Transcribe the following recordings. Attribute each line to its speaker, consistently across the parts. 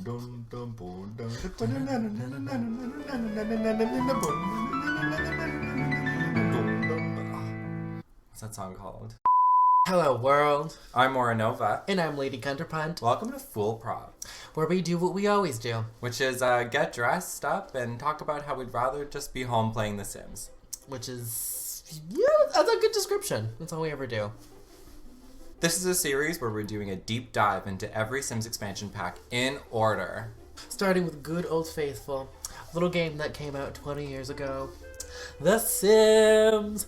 Speaker 1: What's that song called?
Speaker 2: Hello, world.
Speaker 1: I'm Moranova.
Speaker 2: And I'm Lady Kunterpunt.
Speaker 1: Welcome to foolProp,
Speaker 2: where we do what we always do.
Speaker 1: which is get dressed up and talk about how we'd rather just be home playing The Sims.
Speaker 2: Which is, yeah, that's a good description. That's all we ever do.
Speaker 1: This is a series where we're doing a deep dive into every Sims expansion pack in order.
Speaker 2: Starting with good old faithful, little game that came out 20 years ago. The Sims.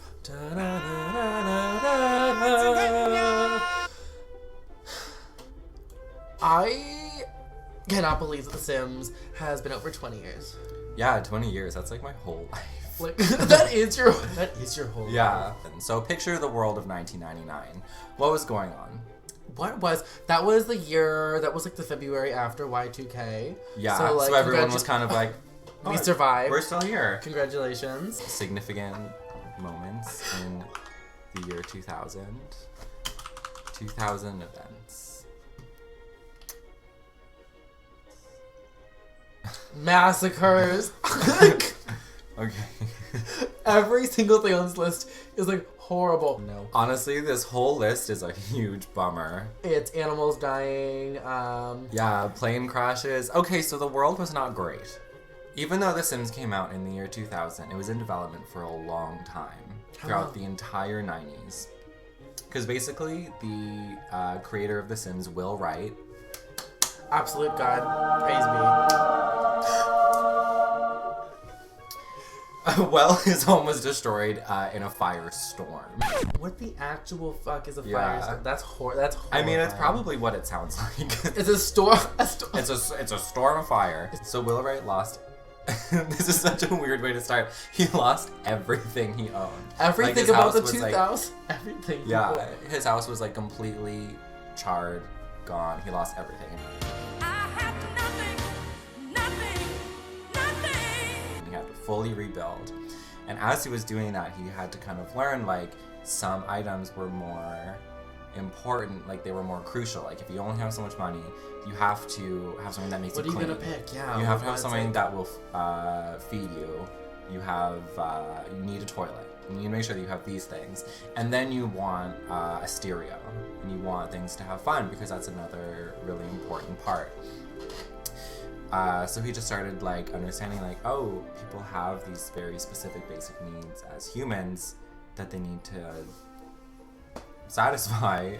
Speaker 2: I cannot believe that The Sims has been out for 20 years.
Speaker 1: Yeah, 20 years. That's like my whole life.
Speaker 2: Like that is your whole
Speaker 1: Yeah.
Speaker 2: life.
Speaker 1: And so picture the world of 1999. What was going on?
Speaker 2: That was the year, that was like the February after Y2K.
Speaker 1: Yeah,
Speaker 2: So, like,
Speaker 1: everyone was kind of like,
Speaker 2: we survived.
Speaker 1: We're still here.
Speaker 2: Congratulations.
Speaker 1: Significant moments in the year 2000. 2000 events.
Speaker 2: Massacres.
Speaker 1: Okay.
Speaker 2: Every single thing on this list is like horrible. No.
Speaker 1: Honestly, this whole list is a huge bummer.
Speaker 2: It's animals dying.
Speaker 1: Yeah, plane crashes. Okay, so the world was not great. Even though The Sims came out in the year 2000, it was in development for a long time. Throughout the entire 90s. Because basically, the creator of The Sims, Will Wright.
Speaker 2: Absolute God. Praise
Speaker 1: Well, his home was destroyed in a firestorm.
Speaker 2: me. What the actual fuck is a fire? That's horrible.
Speaker 1: I mean, it's probably what it sounds like.
Speaker 2: It's a storm.
Speaker 1: It's a storm of fire. So Will Wright lost. This is such a weird way to start. He lost everything he owned.
Speaker 2: Everything about the 2000s. Everything.
Speaker 1: Yeah, his house was like completely charred, gone. He lost everything. He had to fully rebuild. And as he was doing that, he had to kind of learn like some items were more important, like they were more crucial. Like if you only have so much money, you have to have something that makes you clean.
Speaker 2: What are you gonna pick? Yeah.
Speaker 1: You have to have something that will feed you. You have you need a toilet. You need to make sure that you have these things, and then you want a stereo, and you want things to have fun because that's another really important part. So he just started like understanding like, oh, people have these very specific basic needs as humans that they need to satisfy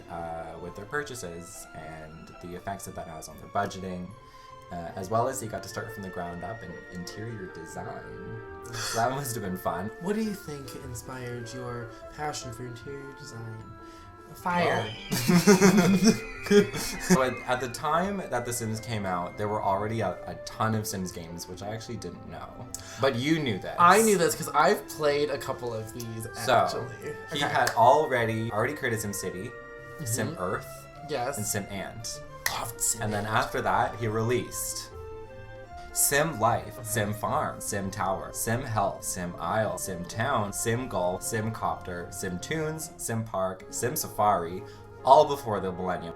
Speaker 1: with their purchases and the effects that that has on their budgeting, as well as he got to start from the ground up in interior design. So that must have been fun.
Speaker 2: What do you think inspired your passion for interior design? Fire.
Speaker 1: So at the time that The Sims came out, there were already a ton of Sims games, which I actually didn't know. But you knew this.
Speaker 2: I knew this because I've played a couple of these, actually.
Speaker 1: So, he had already created Sim City, Sim Earth,
Speaker 2: yes,
Speaker 1: and Sim Ant.
Speaker 2: Loved Sim
Speaker 1: And then after that, he released Sim Life, Sim Farm, Sim Tower, Sim Health, Sim Isle, Sim Town, Sim Golf, Sim Copter, Sim Tunes, Sim Park, Sim Safari, all before the millennium.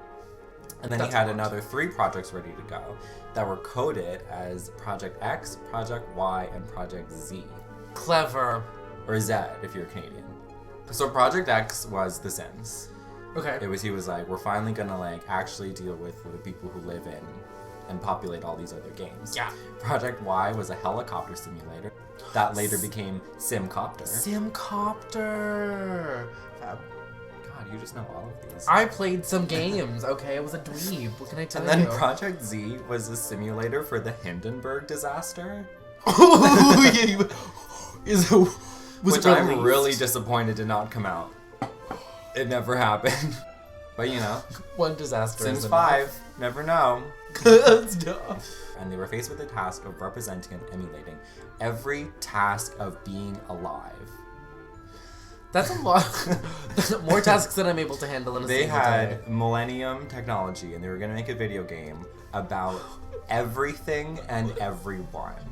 Speaker 1: And then he had another 3 projects ready to go that were coded as Project X, Project Y, and Project Z.
Speaker 2: Clever.
Speaker 1: Or Z if you're Canadian. So Project X was The Sims.
Speaker 2: Okay.
Speaker 1: He was like, we're finally gonna like actually deal with the people who live in and populate all these other games.
Speaker 2: Yeah.
Speaker 1: Project Y was a helicopter simulator that later became Simcopter.
Speaker 2: Simcopter.
Speaker 1: God, you just know all of these.
Speaker 2: I played some games, okay? I was a dweeb. What can I tell you?
Speaker 1: And then Project Z was a simulator for the Hindenburg disaster.
Speaker 2: Oh, yeah.
Speaker 1: Which I'm really disappointed did not come out. It never happened. But you know.
Speaker 2: One disaster.
Speaker 1: Sims 5, never know.
Speaker 2: That's dumb.
Speaker 1: And they were faced with the task of representing and emulating every task of being alive.
Speaker 2: That's a lot. More tasks than I'm able to handle in a
Speaker 1: They
Speaker 2: single
Speaker 1: had
Speaker 2: day.
Speaker 1: Millennium technology, and they were going to make a video game about everything and everyone.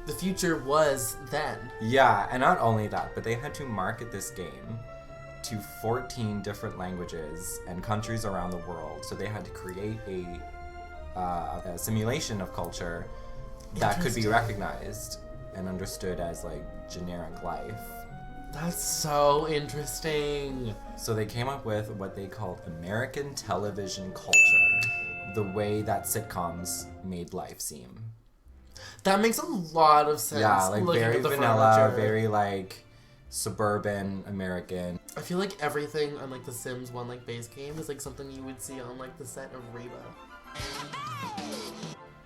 Speaker 2: The future was then.
Speaker 1: Yeah, and not only that, but they had to market this game to 14 different languages and countries around the world. So they had to create a simulation of culture that could be recognized and understood as like generic life.
Speaker 2: That's so interesting.
Speaker 1: So they came up with what they called American television culture, the way that sitcoms made life seem.
Speaker 2: That makes a lot of sense.
Speaker 1: Yeah, like
Speaker 2: looking
Speaker 1: very
Speaker 2: at the
Speaker 1: vanilla,
Speaker 2: furniture.
Speaker 1: very like suburban American.
Speaker 2: I feel like everything on like the Sims 1 like base game is like something you would see on like the set of Reba.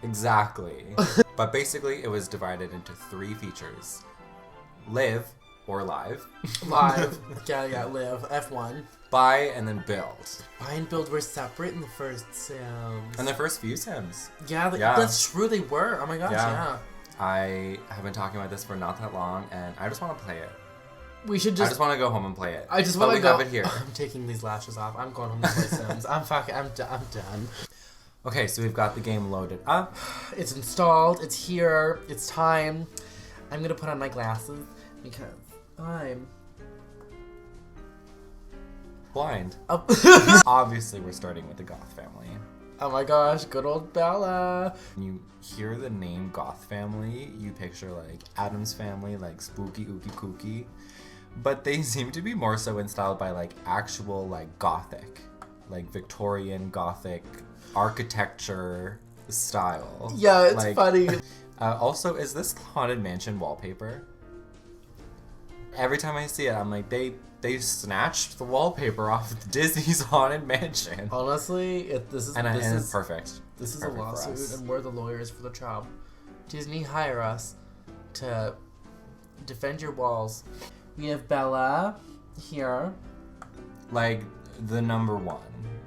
Speaker 1: Exactly. But basically it was divided into 3 features. Live or live.
Speaker 2: Live. yeah, live. F1.
Speaker 1: Buy and then build.
Speaker 2: Buy and build were separate in the first Sims.
Speaker 1: And the first few Sims.
Speaker 2: Yeah, that's true, they were. Oh my gosh, yeah.
Speaker 1: I have been talking about this for not that long and I just want to play it.
Speaker 2: We should
Speaker 1: I just want to go home and play it.
Speaker 2: I just want to
Speaker 1: go. Have it here.
Speaker 2: I'm taking these lashes off. I'm going home to play Sims. I'm done.
Speaker 1: Okay, so we've got the game loaded up.
Speaker 2: It's installed. It's here. It's time. I'm gonna put on my glasses because I'm
Speaker 1: blind.
Speaker 2: Oh.
Speaker 1: Obviously, we're starting with the Goth family.
Speaker 2: Oh my gosh, good old Bella.
Speaker 1: When you hear the name Goth family, you picture like Addams Family, like spooky, ooky, kooky. But they seem to be more so instilled by like actual like Gothic, like Victorian Gothic architecture style.
Speaker 2: Yeah, it's
Speaker 1: like,
Speaker 2: funny.
Speaker 1: Also, is this Haunted Mansion wallpaper? Every time I see it, I'm like, they snatched the wallpaper off of Disney's Haunted Mansion.
Speaker 2: Honestly, this is
Speaker 1: perfect.
Speaker 2: This is
Speaker 1: perfect
Speaker 2: a lawsuit, and we're the lawyers for the job. Disney, hire us to defend your walls. We have Bella here.
Speaker 1: Like the number one.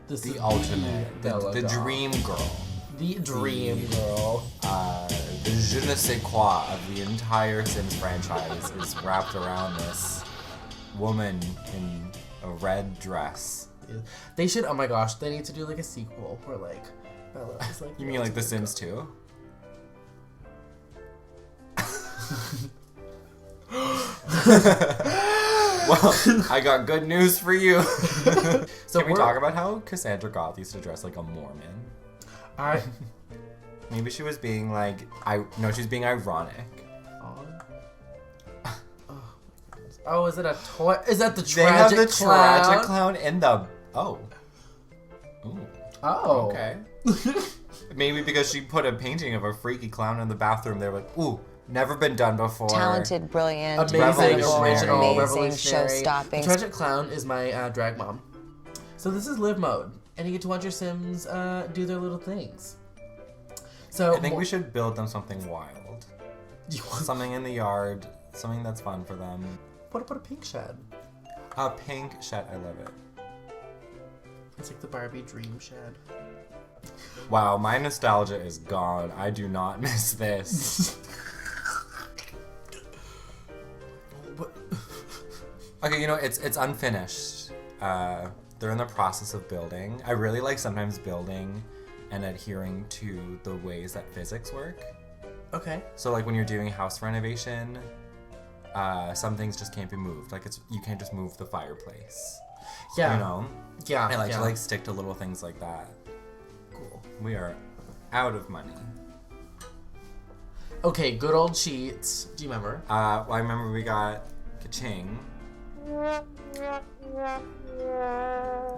Speaker 2: This
Speaker 1: the
Speaker 2: is
Speaker 1: ultimate.
Speaker 2: Bella
Speaker 1: The
Speaker 2: doll.
Speaker 1: dream girl.
Speaker 2: The dream girl.
Speaker 1: The je ne sais quoi of the entire Sims franchise is wrapped around this woman in a red dress.
Speaker 2: They should, oh my gosh, they need to do like a sequel where like Bella is like...
Speaker 1: You mean like The Sims 2? Well, I got good news for you. So can we talk about how Cassandra Goth used to dress like a Mormon? Maybe she was being like, she was being ironic.
Speaker 2: Oh, is it a toy? Is that the tragic
Speaker 1: They have the
Speaker 2: clown?
Speaker 1: tragic clown in the... Oh. Ooh.
Speaker 2: Oh.
Speaker 1: Okay. Maybe because she put a painting of a freaky clown in the bathroom. They were like, ooh, never been done before.
Speaker 3: Talented, brilliant,
Speaker 2: amazing,
Speaker 3: incredible,
Speaker 2: original,
Speaker 3: amazing,
Speaker 2: revolutionary.
Speaker 3: show-stopping.
Speaker 2: The tragic clown is my drag mom. So this is live mode, and you get to watch your Sims do their little things. So
Speaker 1: I think we should build them something wild. Something in the yard, something that's fun for them.
Speaker 2: What about a pink shed?
Speaker 1: A pink shed, I love it.
Speaker 2: It's like the Barbie dream shed.
Speaker 1: Wow, my nostalgia is gone. I do not miss this. Okay, it's unfinished. They're in the process of building. I really like sometimes building and adhering to the ways that physics work.
Speaker 2: Okay.
Speaker 1: So like when you're doing house renovation, some things just can't be moved. Like you can't just move the fireplace.
Speaker 2: Yeah.
Speaker 1: You know?
Speaker 2: Yeah.
Speaker 1: I like to like stick to little things like that.
Speaker 2: Cool.
Speaker 1: We are out of money.
Speaker 2: Okay, good old cheats. Do you remember?
Speaker 1: Well, I remember we got ka-ching.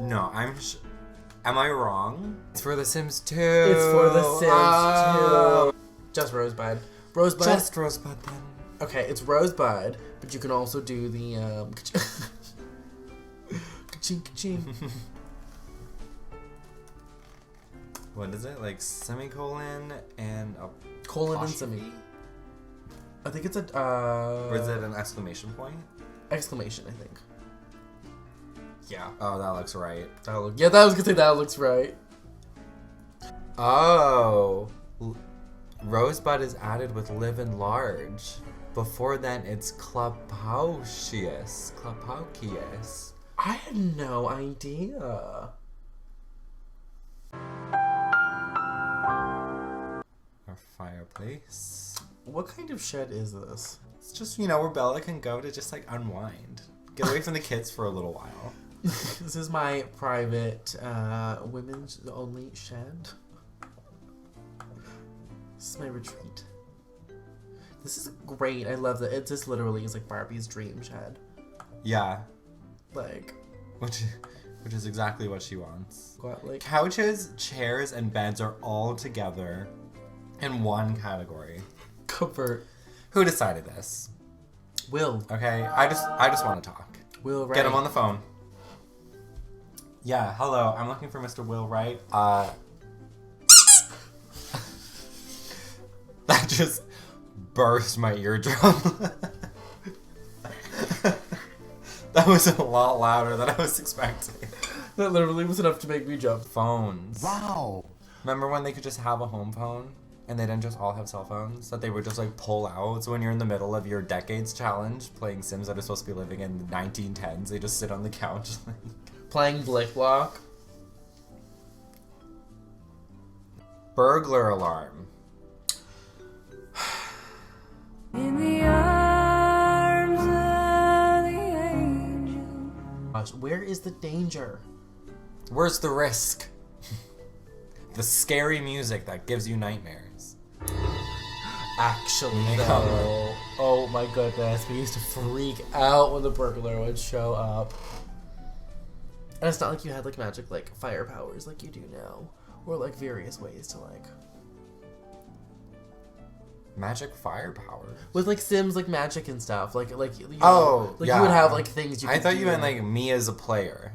Speaker 1: No, am I wrong? It's for The Sims 2.
Speaker 2: It's for The Sims 2. Just Rosebud. Rosebud.
Speaker 1: Just Rosebud then.
Speaker 2: Okay, it's Rosebud, but you can also do the ka-ching, ka-ching.
Speaker 1: What is it? Like semicolon and a
Speaker 2: colon and
Speaker 1: apostrophe?
Speaker 2: semi. I think it's a
Speaker 1: Or is it an exclamation point?
Speaker 2: exclamation, I think. Yeah.
Speaker 1: Oh, that looks right.
Speaker 2: I was gonna say that looks right.
Speaker 1: Oh. Rosebud is added with live and large. Before then, it's Clubhouse-ious. Clubhouse-ious.
Speaker 2: I had no idea.
Speaker 1: Our fireplace.
Speaker 2: What kind of shed is this?
Speaker 1: It's just, where Bella can go to just, like, unwind. Get away from the kids for a little while.
Speaker 2: This is my private, women's only shed. This is my retreat. This is great. I love that. It just literally is like Barbie's dream shed.
Speaker 1: Yeah.
Speaker 2: Like.
Speaker 1: Which is exactly what she wants.
Speaker 2: Got like
Speaker 1: Couches, chairs, and beds are all together in one category.
Speaker 2: comfort.
Speaker 1: Who decided this?
Speaker 2: Will.
Speaker 1: Okay, I just want to talk.
Speaker 2: Will Wright.
Speaker 1: Get him on the phone. Yeah, hello. I'm looking for Mr. Will Wright. That just burst my eardrum. That was a lot louder than I was expecting.
Speaker 2: That literally was enough to make me jump.
Speaker 1: Phones.
Speaker 3: Wow.
Speaker 1: Remember when they could just have a home phone and they didn't just all have cell phones? That they would just like pull out. So when you're in the middle of your decades challenge playing Sims that are supposed to be living in the 1910s, they just sit on the couch.
Speaker 2: Playing Blick Block.
Speaker 1: Burglar alarm.
Speaker 3: In the arms of the angel.
Speaker 2: Gosh, where is the danger?
Speaker 1: Where's the risk? The scary music that gives you nightmares.
Speaker 2: Actually,
Speaker 1: They
Speaker 2: though. Oh my goodness, we used to freak out when the burglar would show up. And it's not like you had like magic like fire powers like you do now. Or like various ways to like
Speaker 1: Magic firepower.
Speaker 2: with like Sims like magic and stuff. Like you
Speaker 1: Oh,
Speaker 2: like
Speaker 1: yeah.
Speaker 2: you would have like things you
Speaker 1: I
Speaker 2: could
Speaker 1: thought
Speaker 2: do.
Speaker 1: you meant like me as a player.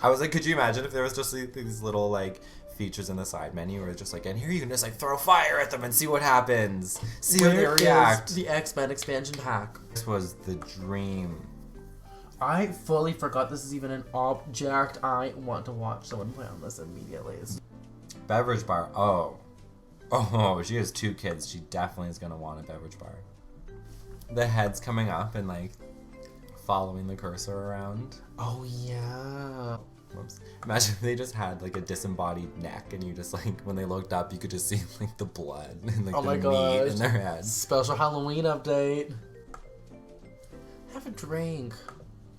Speaker 1: I was like, could you imagine if there was just like, these little like features in the side menu where it's just like, and here you can just like throw fire at them and see what happens. See how they
Speaker 2: Where
Speaker 1: react.
Speaker 2: is the X-Men expansion pack?
Speaker 1: This was the dream.
Speaker 2: I fully forgot this is even an object. I want to watch someone play on this immediately.
Speaker 1: Beverage bar. Oh, she has 2 kids. She definitely is gonna want a beverage bar. The head's coming up and like following the cursor around.
Speaker 2: Oh yeah.
Speaker 1: Whoops. Imagine if they just had like a disembodied neck and you just like when they looked up you could just see like the blood and like
Speaker 2: Oh
Speaker 1: the
Speaker 2: my
Speaker 1: meat
Speaker 2: gosh.
Speaker 1: in their heads.
Speaker 2: Special Halloween update. Have a drink.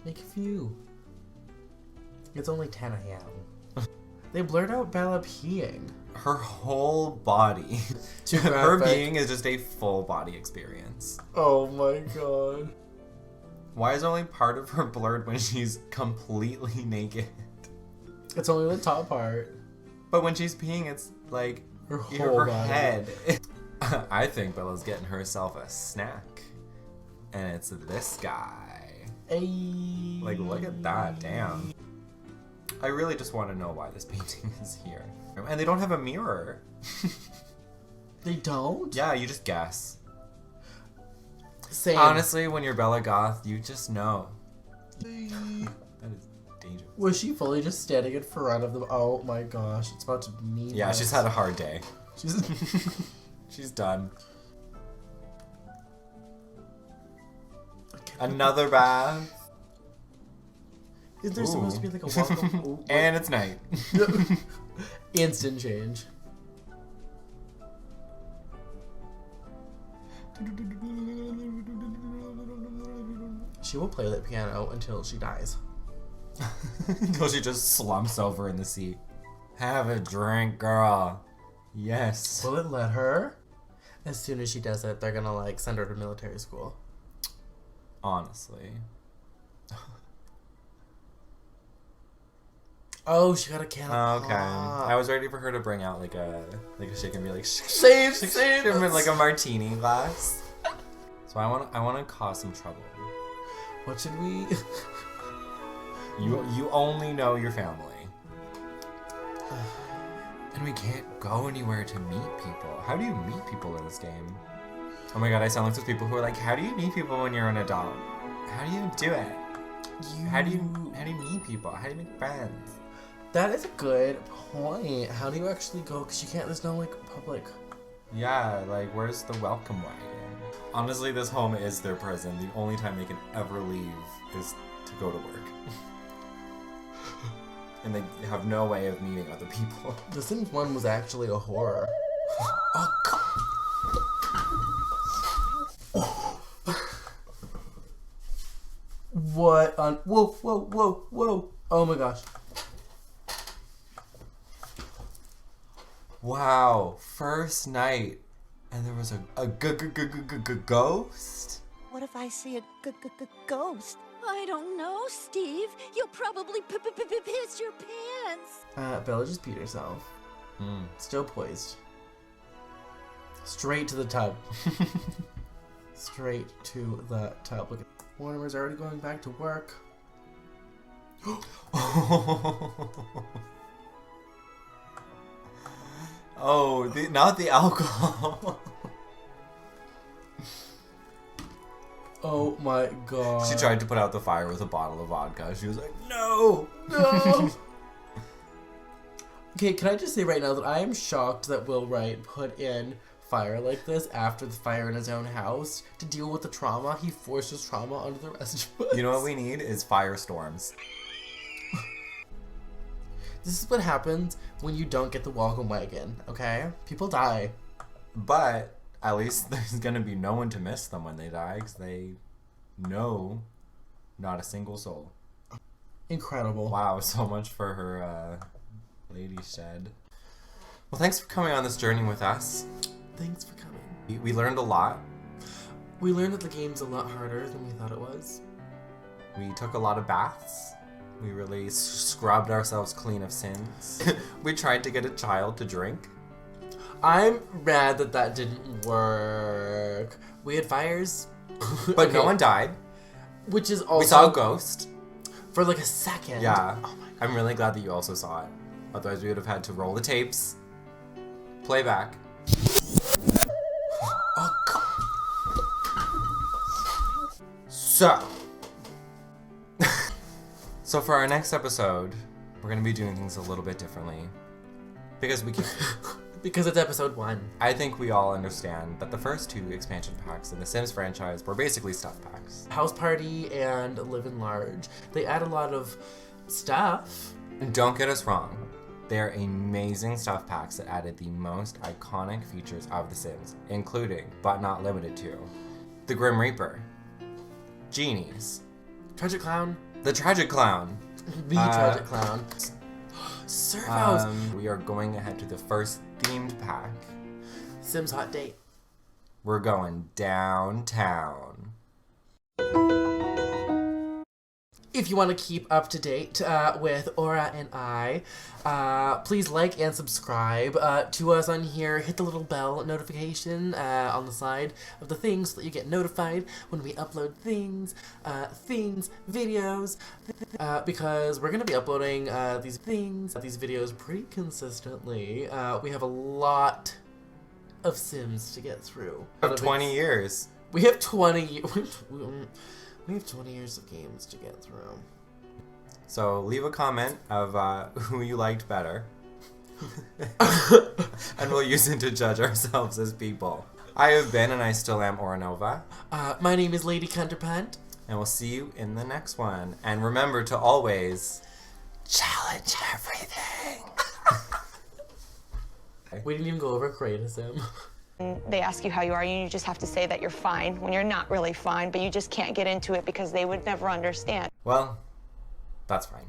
Speaker 2: Make a few. It's only 10 a.m. They blurred out Bella peeing.
Speaker 1: Her whole body.
Speaker 2: Too
Speaker 1: Her
Speaker 2: graphic.
Speaker 1: being is just a full body experience.
Speaker 2: Oh my god.
Speaker 1: Why is only part of her blurred when she's completely naked?
Speaker 2: It's only the top part.
Speaker 1: But when she's peeing, it's like
Speaker 2: Her whole
Speaker 1: her
Speaker 2: body.
Speaker 1: head. I think Bella's getting herself a snack. And it's this guy.
Speaker 2: Ay.
Speaker 1: Like, look at that. Damn. I really just want to know why this painting is here. And they don't have a mirror.
Speaker 2: They don't?
Speaker 1: Yeah, you just guess.
Speaker 2: Same.
Speaker 1: Honestly, when you're Bella Goth, you just know. That is dangerous.
Speaker 2: Was she fully just standing in front of them? Oh my gosh, it's about to mean.
Speaker 1: Yeah, she's had a hard day.
Speaker 2: She's
Speaker 1: She's done. Another bath.
Speaker 2: Is there
Speaker 1: Ooh.
Speaker 2: supposed to be like a welcome? Ooh,
Speaker 1: And it's night.
Speaker 2: instant change. She will play that piano until she dies.
Speaker 1: Until she just slumps over in the seat. Have a drink, girl. Yes.
Speaker 2: Will it let her? As soon as she does it, they're gonna like send her to military school.
Speaker 1: Honestly.
Speaker 2: Oh, she got a can of
Speaker 1: Okay.
Speaker 2: pop.
Speaker 1: I was ready for her to bring out like a shake and be like
Speaker 2: Save,
Speaker 1: shake
Speaker 2: save
Speaker 1: him in
Speaker 2: us.
Speaker 1: like a martini glass. So I want to cause some trouble.
Speaker 2: What should we?
Speaker 1: You only know your family. And we can't go anywhere to meet people. How do you meet people in this game? Oh my god, I sound like those people who are like, how do you meet people when you're an adult? How do you do it? How do you meet people? How do you make friends?
Speaker 2: That is a good point. How do you actually go? Because you can't. There's no like public.
Speaker 1: Yeah, like where's the welcome wagon? Honestly, this home is their prison. The only time they can ever leave is to go to work. And they have no way of meeting other people.
Speaker 2: The Sims 1 was actually a horror. Oh god. What on? Whoa, whoa, whoa, whoa! Oh my gosh.
Speaker 1: Wow, first night. And there was a ghost?
Speaker 4: What if I see a ghost?
Speaker 5: I don't know, Steve. You'll probably piss your pants.
Speaker 2: Bella just peed herself. Still poised. Straight to the tub. Straight to the tub. Look at Mortimer's already going back to work.
Speaker 1: Oh, not the alcohol.
Speaker 2: Oh my god.
Speaker 1: She tried to put out the fire with a bottle of vodka. She was like, no!
Speaker 2: No! Okay, can I just say right now that I am shocked that Will Wright put in fire like this after the fire in his own house to deal with the trauma. He forced his trauma onto the rest of us.
Speaker 1: You know what we need is firestorms.
Speaker 2: This is what happens when you don't get the welcome wagon, okay? People die.
Speaker 1: But at least there's gonna be no one to miss them when they die, because they know not a single soul.
Speaker 2: Incredible.
Speaker 1: Wow, so much for her lady shed. Well, thanks for coming on this journey with us.
Speaker 2: Thanks for coming.
Speaker 1: We learned a lot.
Speaker 2: We learned that the game's a lot harder than we thought it was.
Speaker 1: We took a lot of baths. We really scrubbed ourselves clean of sins. We tried to get a child to drink.
Speaker 2: I'm mad that that didn't work. We had fires.
Speaker 1: But no one died.
Speaker 2: Which is also...
Speaker 1: We saw a ghost.
Speaker 2: For like a second.
Speaker 1: Yeah.
Speaker 2: Oh my God.
Speaker 1: I'm really glad that you also saw it. Otherwise we would have had to roll the tapes. Playback. Oh, God. So. So for our next episode, we're going to be doing things a little bit differently. Because we can...
Speaker 2: Because it's episode 1.
Speaker 1: I think we all understand that the first 2 expansion packs in the Sims franchise were basically stuff packs.
Speaker 2: House Party and Live in Large. They add a lot of stuff.
Speaker 1: And don't get us wrong. They're amazing stuff packs that added the most iconic features of The Sims, including, but not limited to, the Grim Reaper, genies,
Speaker 2: Tragic Clown.
Speaker 1: the Tragic Clown,
Speaker 2: The Tragic Clown. Servos.
Speaker 1: We are going ahead to the first themed pack.
Speaker 2: Sims Hot Date.
Speaker 1: We're going downtown.
Speaker 2: If you want to keep up to date with Aura and I, please like and subscribe to us on here. Hit the little bell notification on the side of the thing so that you get notified when we upload things, videos, because we're going to be uploading these videos pretty consistently. We have a lot of Sims to get through.
Speaker 1: Of 20 years.
Speaker 2: We have 20... We have 20 years of games to get through.
Speaker 1: So leave a comment of who you liked better. And we'll use it to judge ourselves as people. I have been, and I still am, Oranova.
Speaker 2: My name is Lady Kunterpunt.
Speaker 1: And we'll see you in the next one. And remember to always challenge everything.
Speaker 2: We didn't even go over create a Sim.
Speaker 6: They ask you how you are, and you just have to say that you're fine when you're not really fine, but you just can't get into it because they would never understand.
Speaker 1: Well, that's fine.